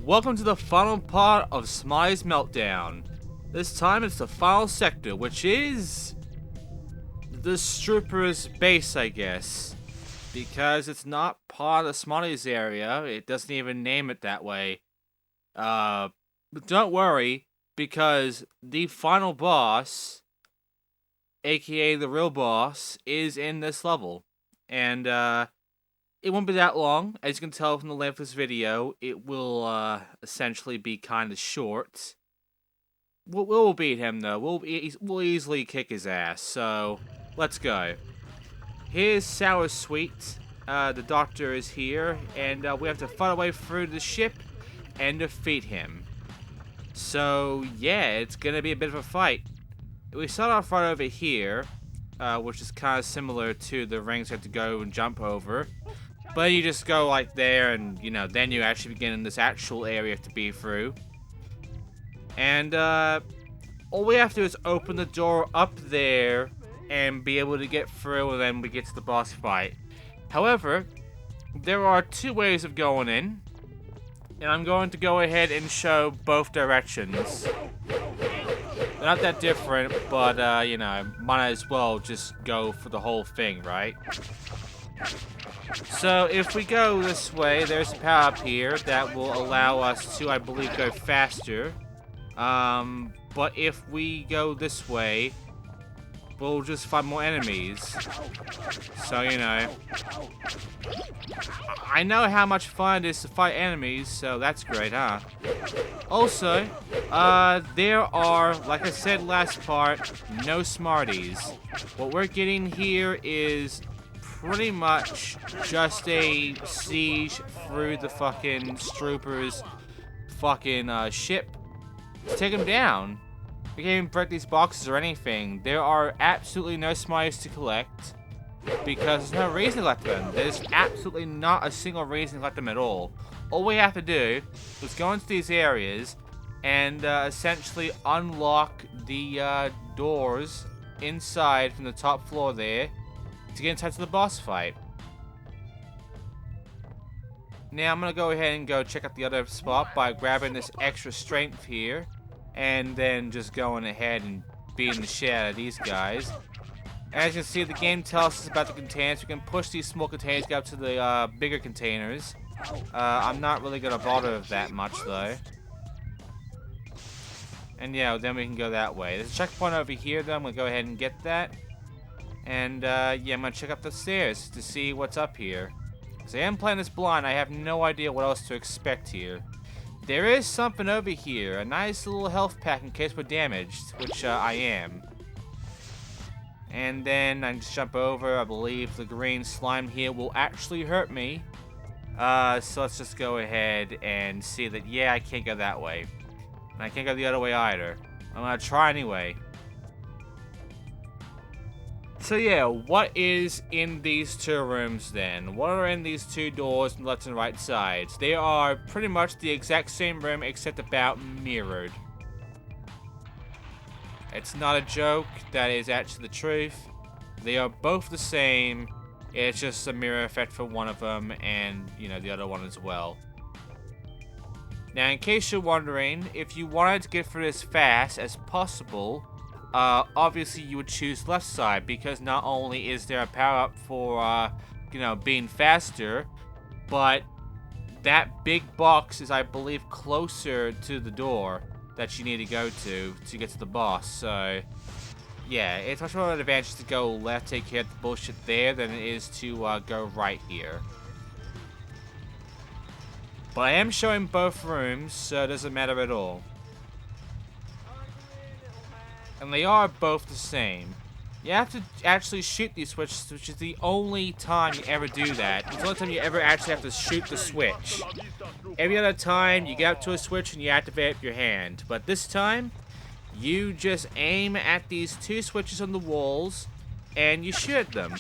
Welcome to the final part of Smarties Meltdown. This time it's the final sector, which is the strooper's base, I guess. Because it's not part of the Smarties area, it doesn't even name it that way. But don't worry, because the final boss, aka the real boss, is in this level. And it won't be that long. As you can tell from the length of this video, it will essentially be kind of short. We'll beat him though. We'll easily kick his ass. So let's go. Here's Sour Sweet. The doctor is here, and we have to fight our way through the ship and defeat him. So yeah, it's gonna be a bit of a fight. We start off right over here, which is kind of similar to the rings you have to go and jump over. But you just go like there, and then you actually begin in this actual area to be through. And all we have to do is open the door up there and be able to get through, and then we get to the boss fight. However, there are two ways of going in, and I'm going to go ahead and show both directions. They're not that different, but might as well just go for the whole thing, right? So if we go this way, there's a power up here that will allow us to, I believe, go faster. But if we go this way, we'll just find more enemies. So, I know how much fun it is to fight enemies, so that's great, huh? Also, there are, like I said last part, no Smarties. What we're getting here is pretty much just a siege through the fucking strooper's fucking ship to take him down. We can't even break these boxes or anything. There are absolutely no Smarties to collect because there's no reason to collect them. There's absolutely not a single reason to collect them at all. All we have to do is go into these areas and essentially unlock the doors inside from the top floor there to get inside to the boss fight. Now I'm gonna go ahead and go check out the other spot by grabbing this extra strength here, and then just going ahead and beating the shit out of these guys. As you can see, the game tells us about the containers. We can push these small containers, get up to the bigger containers. I'm not really gonna bother with that much though. And yeah, then we can go that way. There's a checkpoint over here though. I'm gonna go ahead and get that. And yeah, I'm gonna check up the stairs to see what's up here. Because I am playing this blind, I have no idea what else to expect here. There is something over here, a nice little health pack in case we're damaged, which I am. And then I just jump over. I believe the green slime here will actually hurt me. So let's just go ahead and see that, yeah, I can't go that way. And I can't go the other way either. I'm gonna try anyway. So yeah, what is in these two rooms then? What are in these two doors on the left and right sides? They are pretty much the exact same room except about mirrored. It's not a joke, that is actually the truth. They are both the same, it's just a mirror effect for one of them and, the other one as well. Now, in case you're wondering, if you wanted to get through as fast as possible, obviously you would choose left side, because not only is there a power up for, being faster, but that big box is, I believe, closer to the door that you need to go to get to the boss. So, yeah, it's much more of an advantage to go left, take care of the bullshit there, than it is to go right here. But I am showing both rooms, so it doesn't matter at all. And they are both the same. You have to actually shoot these switches, which is the only time you ever do that. It's the only time you ever actually have to shoot the switch. Every other time, you get up to a switch and you activate your hand. But this time, you just aim at these two switches on the walls, and you shoot them.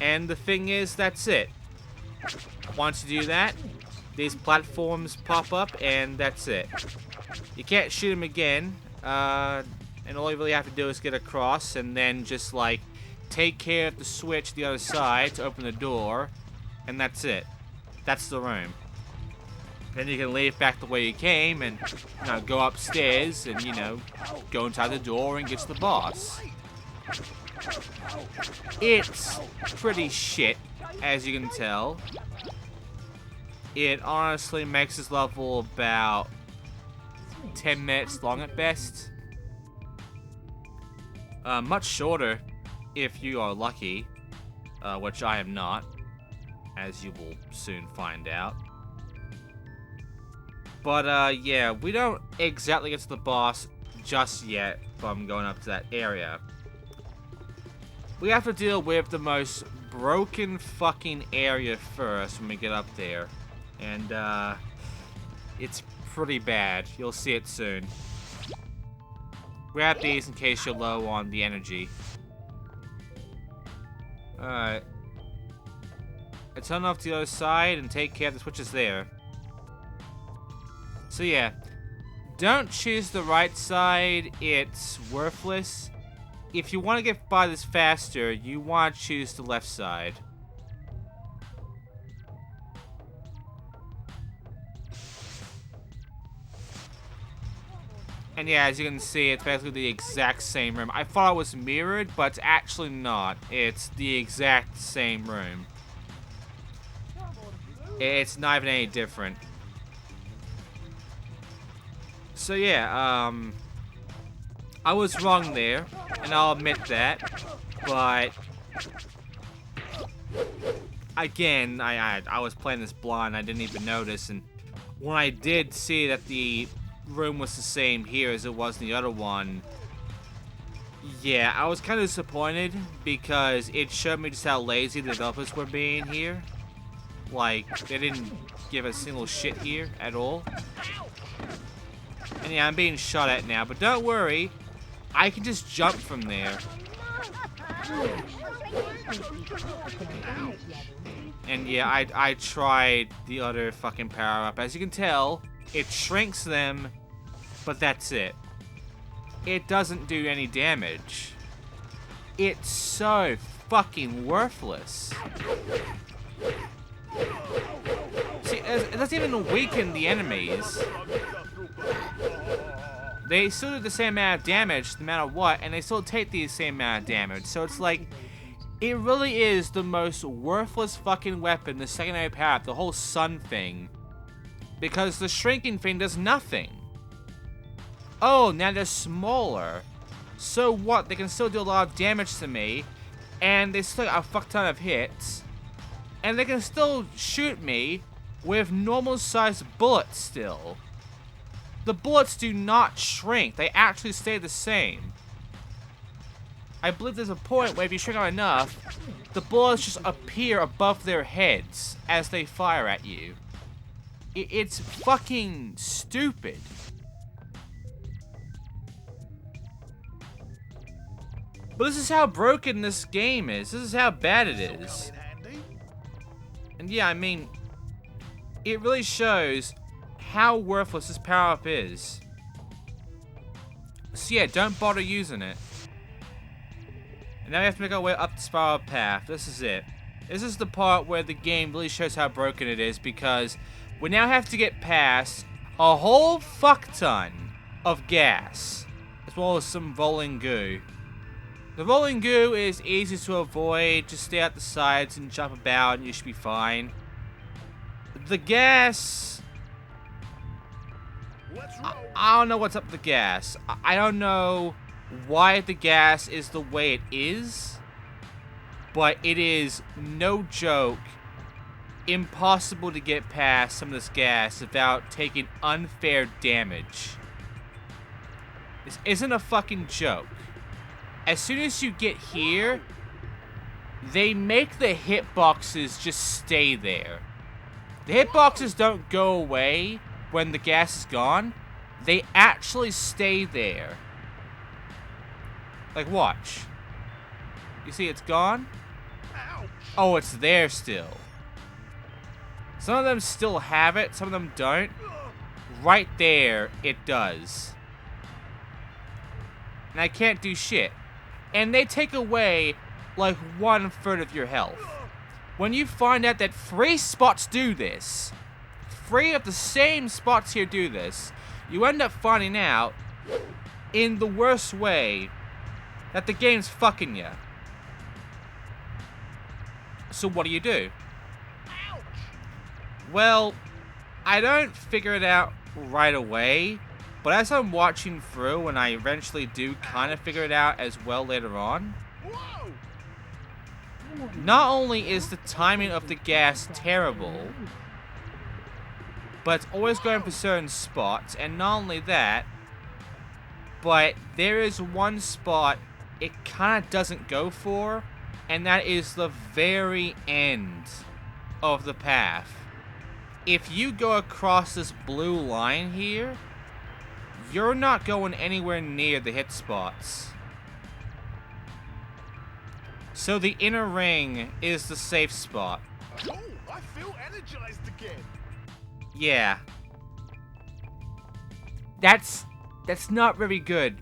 And the thing is, that's it. Once you do that, these platforms pop up, and that's it. You can't shoot them again, and all you really have to do is get across, and then just, take care of the switch the other side to open the door, and that's it. That's the room. Then you can leave back the way you came and, you know, go upstairs and, you know, go inside the door and get to the boss. It's pretty shit, as you can tell. It honestly makes this level about 10 minutes long at best. Much shorter if you are lucky, which I am not, as you will soon find out. But yeah, we don't exactly get to the boss just yet from going up to that area. We have to deal with the most broken fucking area first when we get up there. And it's pretty bad. You'll see it soon. Grab these in case you're low on the energy. Alright. I turn off to the other side and take care of the switches there. So yeah, don't choose the right side, it's worthless. If you want to get by this faster, you want to choose the left side. And yeah, as you can see, it's basically the exact same room. I thought it was mirrored, but it's actually not. It's the exact same room. It's not even any different. So yeah, I was wrong there, and I'll admit that, but again, I was playing this blind, I didn't even notice, and when I did see that the room was the same here as it was in the other one, yeah, I was kind of disappointed because it showed me just how lazy the developers were being here. Like, they didn't give a single shit here at all. And yeah, I'm being shot at now, but don't worry, I can just jump from there. And yeah, I tried the other fucking power-up. As you can tell, it shrinks them, but that's it. It doesn't do any damage. It's so fucking worthless. See, it doesn't even weaken the enemies. They still do the same amount of damage no matter what, and they still take the same amount of damage. So it's like, it really is the most worthless fucking weapon, the secondary power-up, the whole sun thing. Because the shrinking thing does nothing. Oh, now they're smaller. So what? They can still do a lot of damage to me, and they still got a fuck ton of hits. And they can still shoot me with normal-sized bullets still. The bullets do not shrink. They actually stay the same. I believe there's a point where if you shrink them enough, the bullets just appear above their heads as they fire at you. It's fucking stupid. But this is how broken this game is. This is how bad it is. And yeah, I mean, it really shows how worthless this power-up is. So yeah, don't bother using it. And now we have to make our way up the spiral path. This is it. This is the part where the game really shows how broken it is, because we now have to get past a whole fuck ton of gas, as well as some rolling goo. The rolling goo is easy to avoid. Just stay at the sides and jump about and you should be fine. The gas, I don't know what's up with the gas. I don't know why the gas is the way it is, but it is, no joke, impossible to get past some of this gas without taking unfair damage. This isn't a fucking joke. As soon as you get here, they make the hitboxes just stay there. The hitboxes don't go away when the gas is gone. They actually stay there. Like, watch. You see it's gone? Oh, it's there still. Some of them still have it, some of them don't. Right there, it does. And I can't do shit. And they take away, like, 1/3 of your health. When you find out that 3 spots do this, 3 of the same spots here do this, you end up finding out, in the worst way, that the game's fucking you. So what do? Well, I don't figure it out right away, but as I'm watching through, and I eventually do kind of figure it out as well later on, not only is the timing of the gas terrible, but it's always going for certain spots, and not only that, but there is one spot it kind of doesn't go for, and that is the very end of the path. If you go across this blue line here, you're not going anywhere near the hit spots. So the inner ring is the safe spot. Oh, I feel energized again. Yeah. That's not very good.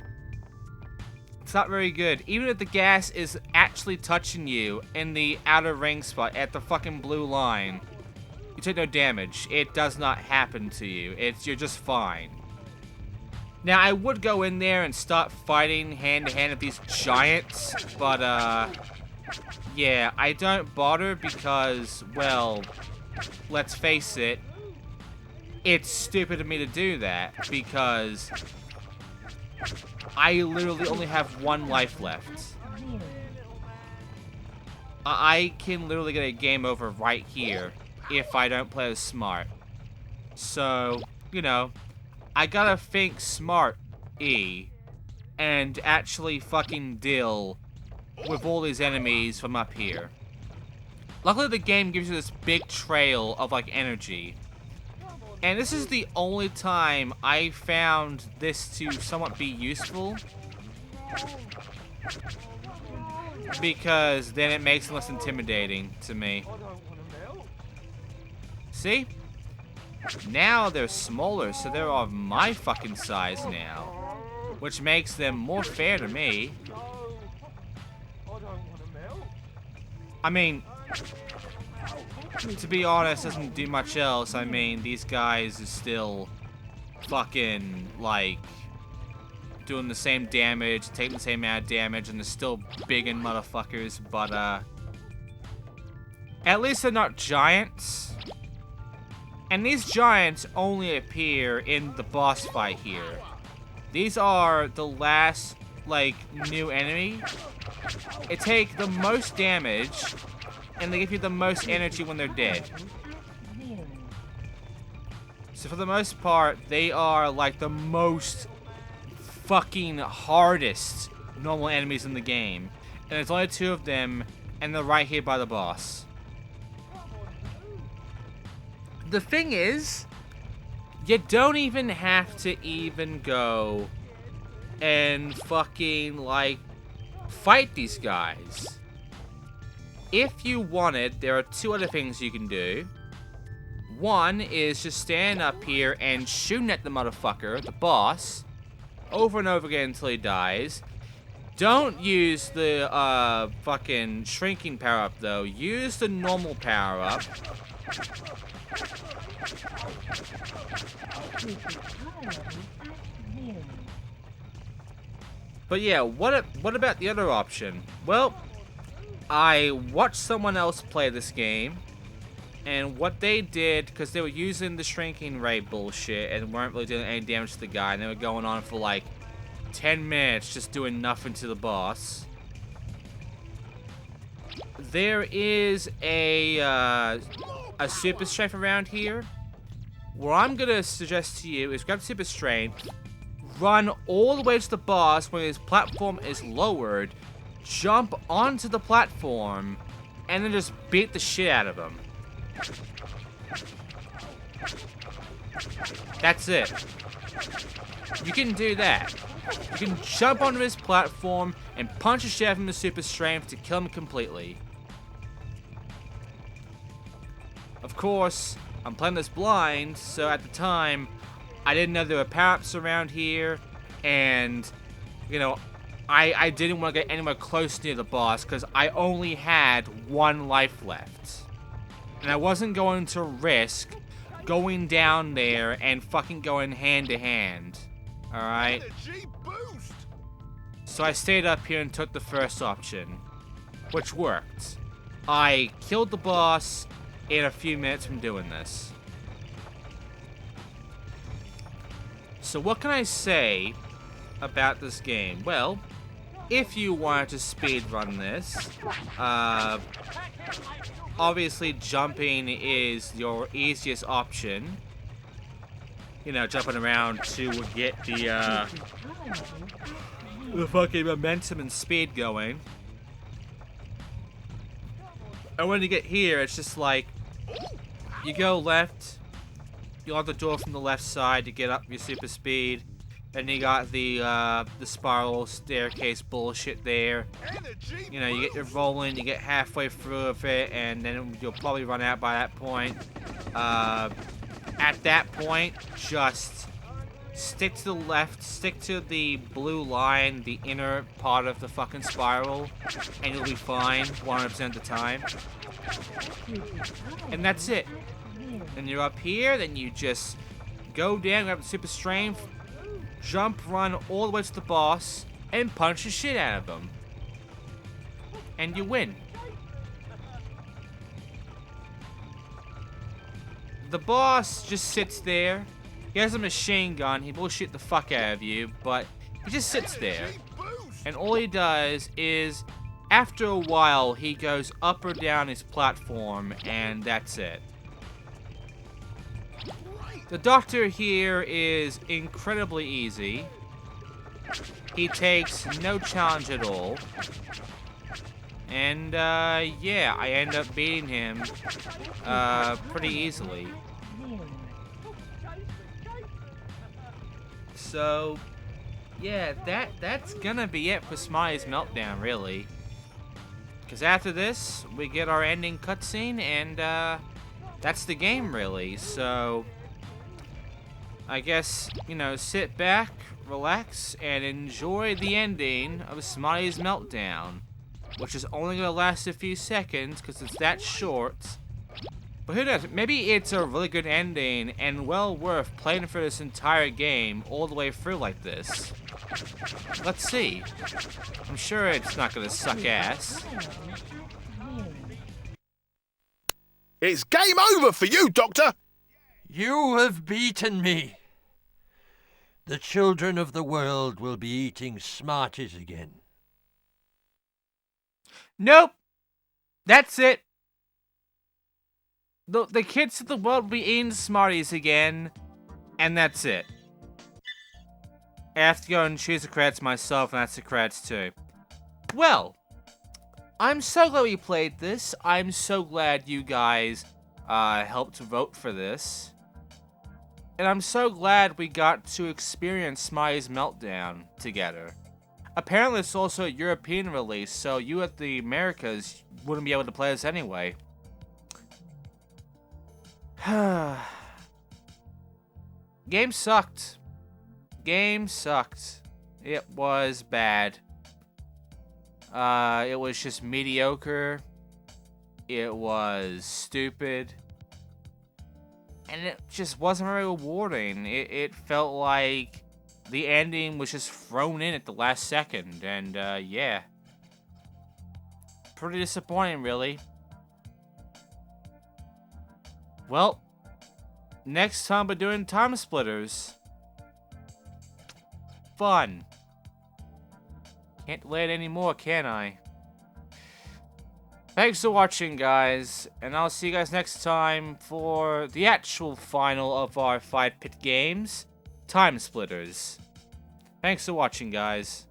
It's not very good. Even if the gas is actually touching you in the outer ring spot at the fucking blue line, you take no damage. It does not happen to you. You're just fine. Now, I would go in there and start fighting hand-to-hand with these giants, but, yeah, I don't bother because, well, let's face it, it's stupid of me to do that because I literally only have 1 life left. I can literally get a game over right here if I don't play as smart. So, you know, I gotta think smart-y and actually fucking deal with all these enemies from up here. Luckily, the game gives you this big trail of, like, energy. And this is the only time I found this to somewhat be useful. Because then it makes it less intimidating to me. See? Now they're smaller, so they're of my fucking size now. Which makes them more fair to me. I mean, to be honest, doesn't do much else. I mean, these guys are still fucking, like, doing the same damage, taking the same amount of damage, and they're still biggin' motherfuckers, but, at least they're not giants. And these giants only appear in the boss fight here. These are the last, like, new enemy. They take the most damage, and they give you the most energy when they're dead. So for the most part, they are like the most fucking hardest normal enemies in the game. And there's only 2 of them, and they're right here by the boss. The thing is, you don't even have to even go and fucking, like, fight these guys. If you wanted, there are 2 other things you can do. One is just stand up here and shooting at the motherfucker, the boss, over and over again until he dies. Don't use the fucking shrinking power-up, though. Use the normal power-up. But yeah, what about the other option? Well, I watched someone else play this game, and what they did, because they were using the shrinking ray bullshit and weren't really doing any damage to the guy, and they were going on for like 10 minutes just doing nothing to the boss. There is a super strength around here. What I'm gonna suggest to you is grab super strength, run all the way to the boss when his platform is lowered, jump onto the platform, and then just beat the shit out of him. That's it. You can do that. You can jump onto his platform and punch a shit out of him with super strength to kill him completely. Of course, I'm playing this blind, so at the time, I didn't know there were power-ups around here, and, you know, I didn't want to get anywhere close near the boss, because I only had 1 life left. And I wasn't going to risk going down there and fucking going hand to hand. Alright? Energy boost. So I stayed up here and took the first option, which worked. I killed the boss in a few minutes from doing this. So what can I say about this game? Well, if you wanted to speedrun this, obviously jumping is your easiest option. You know, jumping around to get the fucking momentum and speed going. And when you get here, it's just like, you go left, you lock the door from the left side to get up your super speed. Then you got the spiral staircase bullshit there. You know, you get your rolling, you get halfway through of it, and then you'll probably run out by that point. At that point, just stick to the left, stick to the blue line, the inner part of the fucking spiral, and you'll be fine 100% of the time. And that's it. And you're up here, then you just go down, grab the super strength, jump, run all the way to the boss, and punch the shit out of him. And you win. The boss just sits there. He has a machine gun. He will shoot the fuck out of you, but he just sits there. And all he does is, after a while, he goes up or down his platform, and that's it. The doctor here is incredibly easy. He takes no challenge at all. And, yeah, I end up beating him, pretty easily. So, yeah, that's gonna be it for Smarties Meltdown, really. Because after this, we get our ending cutscene, and, that's the game, really. So, I guess, you know, sit back, relax, and enjoy the ending of Smarties Meltdown. Which is only going to last a few seconds, because it's that short. But who knows, maybe it's a really good ending, and well worth playing for this entire game, all the way through like this. Let's see. I'm sure it's not going to suck ass. It's game over for you, Doctor. You have beaten me. The children of the world will be eating Smarties again. Nope. That's it. The kids of the world will be eating Smarties again, and that's it. I have to go and choose the credits myself, and that's the credits too. Well, I'm so glad we played this. I'm so glad you guys helped vote for this. And I'm so glad we got to experience Smarties Meltdown together. Apparently it's also a European release, so you at the Americas wouldn't be able to play this anyway. Game sucked. Game sucked. It was bad. It was just mediocre. It was stupid. And it just wasn't very rewarding. It felt like the ending was just thrown in at the last second, and, yeah. Pretty disappointing, really. Well, next time we're doing Time Splitters. Fun. Can't delay it anymore, can I? Thanks for watching, guys, and I'll see you guys next time for the actual final of our 5-pit games. Time Splitters. Thanks for watching, guys.